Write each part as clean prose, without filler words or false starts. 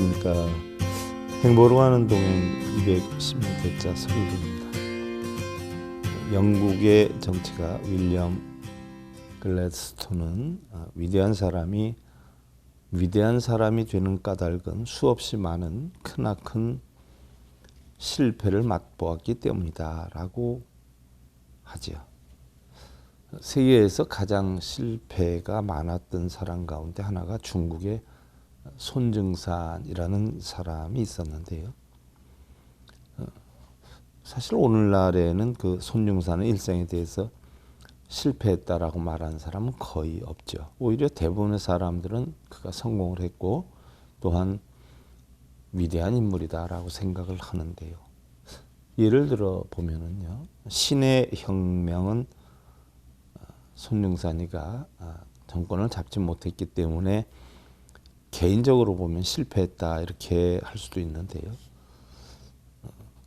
안녕하십니까. 행보로 가는 동행 216회차 서기입니다. 영국의 정치가 윌리엄 글래드스톤은 위대한 사람이 되는 까닭은 수없이 많은 크나큰 실패를 맛보았기 때문이다 라고 하지요. 세계에서 가장 실패가 많았던 사람 가운데 하나가 중국의 손정산이라는 사람이 있었는데요. 사실 오늘날에는 그 손정산의 일생에 대해서 실패했다라고 말하는 사람은 거의 없죠. 오히려 대부분의 사람들은 그가 성공을 했고 또한 위대한 인물이다라고 생각을 하는데요. 예를 들어 보면은요, 신의 혁명은 손정산이가 정권을 잡지 못했기 때문에 개인적으로 보면 실패했다 이렇게 할 수도 있는데요.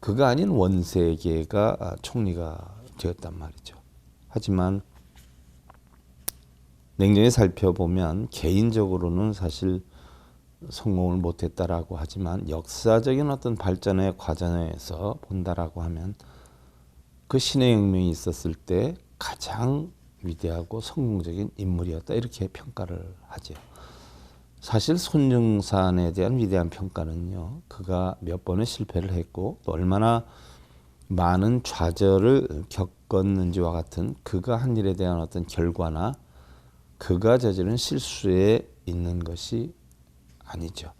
그가 아닌 원세계가 총리가 되었단 말이죠. 하지만 냉정히 살펴보면 개인적으로는 사실 성공을 못했다라고 하지만 역사적인 어떤 발전의 과정에서 본다라고 하면 그 신의 혁명이 있었을 때 가장 위대하고 성공적인 인물이었다 이렇게 평가를 하죠. 사실 손정산에 대한 위대한 평가는요, 그가 몇 번의 실패를 했고 또 얼마나 많은 좌절을 겪었는지와 같은 그가 한 일에 대한 어떤 결과나 그가 저지른 실수에 있는 것이 아니죠.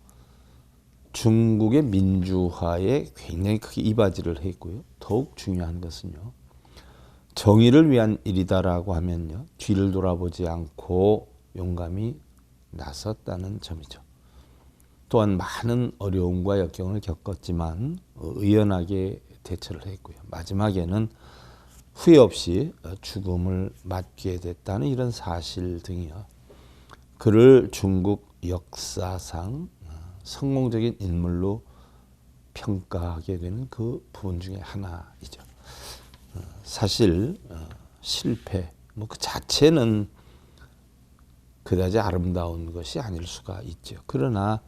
중국의 민주화에 굉장히 크게 이바지를 했고요. 더욱 중요한 것은요, 정의를 위한 일이다라고 하면요, 뒤를 돌아보지 않고 용감히 나섰다는 점이죠. 또한 많은 어려움과 역경을 겪었지만 의연하게 대처를 했고요. 마지막에는 후회 없이 죽음을 맞게 됐다는 이런 사실 등이요, 그를 중국 역사상 성공적인 인물로 평가하게 되는 그 부분 중에 하나이죠. 사실 실패 그 자체는 그다지 아름다운 것이 아닐 수가 있죠. 그러나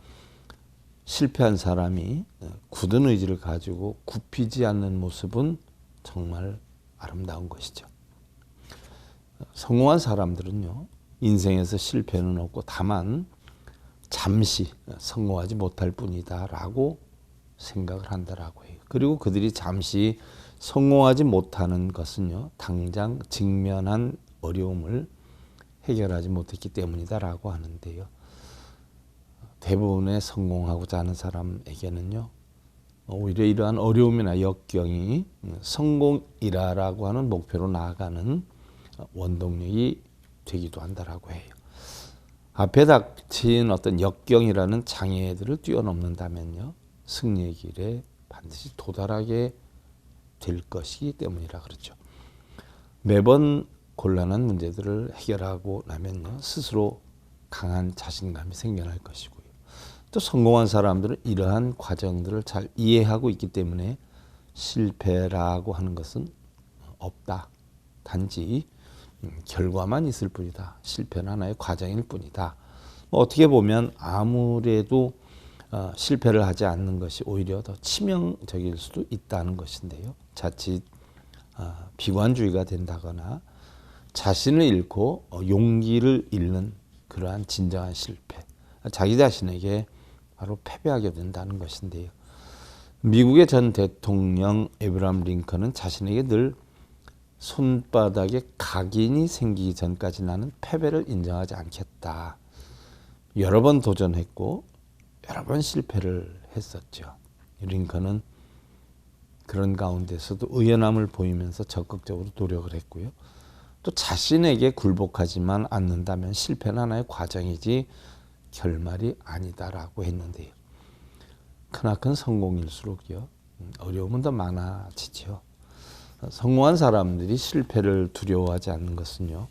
실패한 사람이 굳은 의지를 가지고 굽히지 않는 모습은 정말 아름다운 것이죠. 성공한 사람들은요, 인생에서 실패는 없고 다만 잠시 성공하지 못할 뿐이다 라고 생각을 한다라고 해요. 그리고 그들이 잠시 성공하지 못하는 것은요, 당장 직면한 어려움을 해결하지 못했기 때문이다라고 하는데요. 대부분의 성공하고자 하는 사람에게는요, 오히려 이러한 어려움이나 역경이 성공이라고 하는 목표로 나아가는 원동력이 되기도 한다라고 해요. 앞에 닥친 어떤 역경이라는 장애들을 뛰어넘는다면요, 승리의 길에 반드시 도달하게 될 것이기 때문이라 그렇죠. 매번 곤란한 문제들을 해결하고 나면요, 스스로 강한 자신감이 생겨날 것이고요. 또 성공한 사람들은 이러한 과정들을 잘 이해하고 있기 때문에 실패라고 하는 것은 없다. 단지 결과만 있을 뿐이다. 실패는 하나의 과정일 뿐이다. 어떻게 보면 아무래도 실패를 하지 않는 것이 오히려 더 치명적일 수도 있다는 것인데요. 자칫 비관주의가 된다거나 자신을 잃고 용기를 잃는 그러한 진정한 실패, 자기 자신에게 바로 패배하게 된다는 것인데요. 미국의 전 대통령 에브라함 링컨은 자신에게 늘 손바닥에 각인이 생기기 전까지 나는 패배를 인정하지 않겠다. 여러 번 도전했고 여러 번 실패를 했었죠. 링컨은 그런 가운데서도 의연함을 보이면서 적극적으로 노력을 했고요. 또 자신에게 굴복하지만 않는다면 실패는 하나의 과정이지 결말이 아니다라고 했는데요. 크나큰 성공일수록요, 어려움은 더 많아지죠. 성공한 사람들이 실패를 두려워하지 않는 것은요,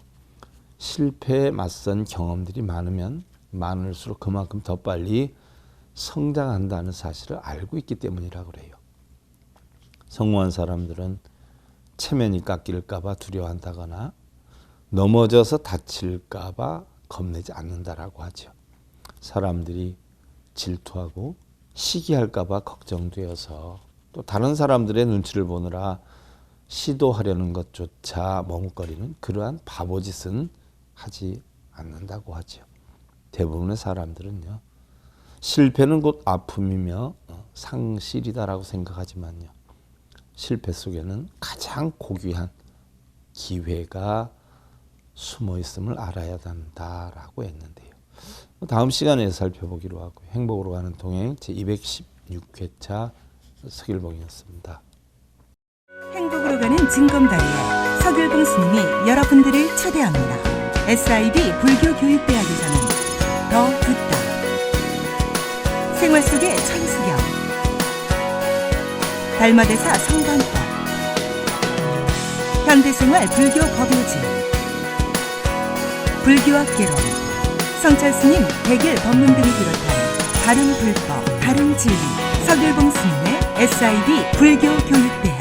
실패에 맞선 경험들이 많으면 많을수록 그만큼 더 빨리 성장한다는 사실을 알고 있기 때문이라고 그래요. 성공한 사람들은 체면이 깎일까 봐 두려워한다거나 넘어져서 다칠까 봐 겁내지 않는다라고 하죠. 사람들이 질투하고 시기할까봐 걱정되어서 또 다른 사람들의 눈치를 보느라 시도하려는 것조차 머뭇거리는 그러한 바보짓은 하지 않는다고 하죠. 대부분의 사람들은요, 실패는 곧 아픔이며 상실이다라고 생각하지만요, 실패 속에는 가장 고귀한 기회가 숨어 있음을 알아야 한다라고 했는데요. 다음 시간에 살펴보기로 하고, 행복으로 가는 동행 제216회차 서길봉이었습니다. 행복으로 가는 진검다리에 서길봉 스님이 여러분들을 초대합니다. SIB 불교교육대학에서는 더 듣다, 생활 속의 천수경, 달마대사 성관법, 현대생활 불교 법요지, 불교학 개론, 성찰스님 해결 법문 등을 비롯한 다른 불법, 다른 진리, 서길봉 스님의 SIB 불교교육대학.